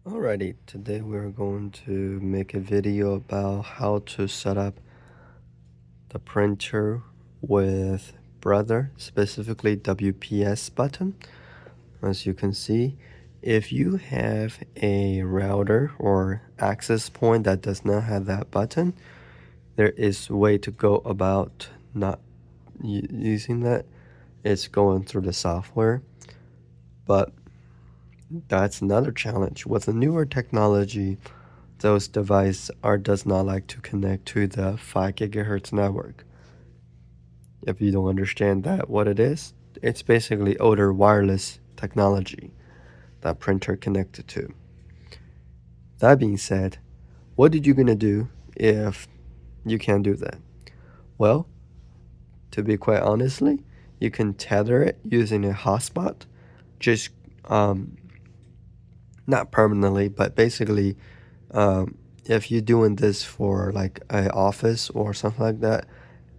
Alrighty, today we're going to make a video about how to set up the printer with Brother, specifically WPS button. As you can see, if you have a router or access point that does not have that button, there is a way to go about not using that. It's going through the software, but that's another challenge. With the newer technology, those devices does not like to connect to the 5 gigahertz network. If you don't understand that, what it is, it's basically older wireless technology that printer connected to. That being said, what did you gonna do if you can't do that? Well, to be quite honestly, you can tether it using a hotspot, just not permanently, but basically if you're doing this for like an office or something like that,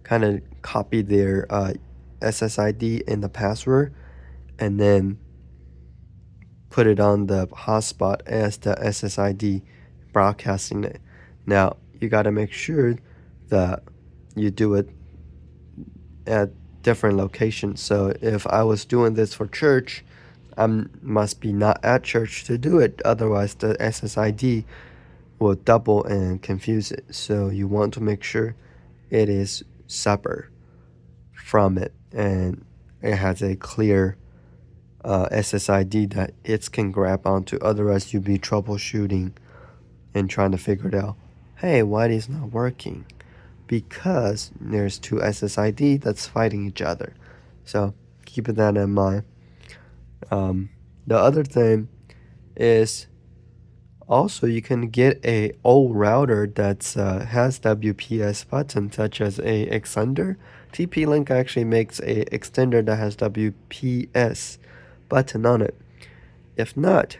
kind of copy their SSID and the password and then put it on the hotspot as the SSID broadcasting it. Now, you got to make sure that you do it at different locations. So if I was doing this for church, I must be not at church to do it. Otherwise, the SSID will double and confuse it. So you want to make sure it is separate from it and it has a clear SSID that it can grab onto. Otherwise, you'll be troubleshooting and trying to figure it out. Hey, why is not working? Because there's two SSID that's fighting each other. So keep that in mind. The other thing is also you can get a old router that has WPS button, such as a extender. TP-Link actually makes a extender that has WPS button on it. If not,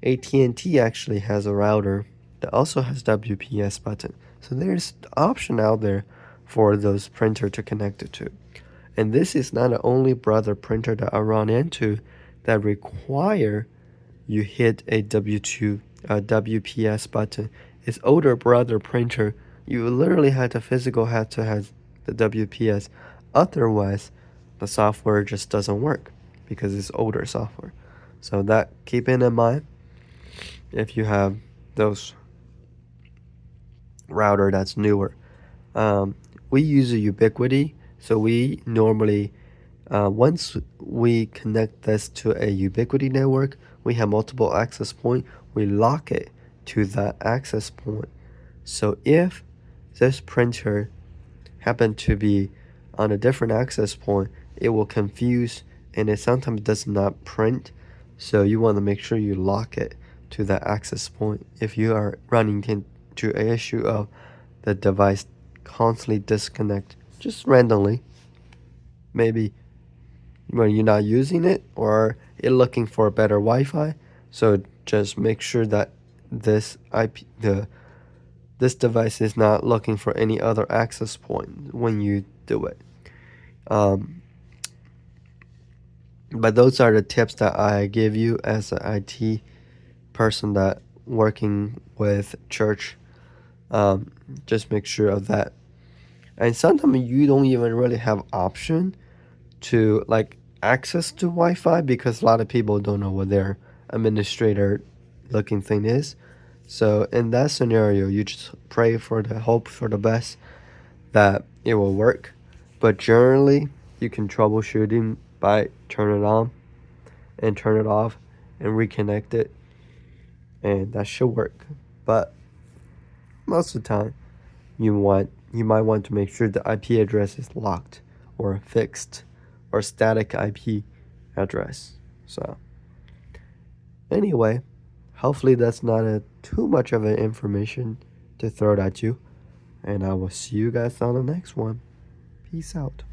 AT&T actually has a router that also has WPS button. So there's the option out there for those printer to connect it to. And this is not the only Brother printer that I run into that require you hit a WPS button. It's older Brother printer. You literally have to have the WPS. Otherwise, the software just doesn't work because it's older software. So that keep it in mind if you have those router that's newer. We use a Ubiquiti, so we normally once we connect this to a Ubiquiti network, we have multiple access point. We lock it to that access point. So if this printer happen to be on a different access point, it will confuse and it sometimes does not print. So you want to make sure you lock it to that access point. If you are running into an issue of the device constantly disconnect just randomly, maybe when you're not using it or you're looking for a better Wi-Fi, so just make sure that this this device is not looking for any other access point when you do it. But those are the tips that I give you as an IT person that working with church. Just make sure of that. And sometimes you don't even really have option to like access to Wi-Fi because a lot of people don't know what their administrator looking thing is. So in that scenario, you just pray for the hope for the best that it will work. But generally, you can troubleshooting by turn it on and turn it off and reconnect it, and that should work. But most of the time, you might want to make sure the IP address is locked or fixed or static IP address. So anyway, hopefully that's not too much of an information to throw at you. And I will see you guys on the next one. Peace out.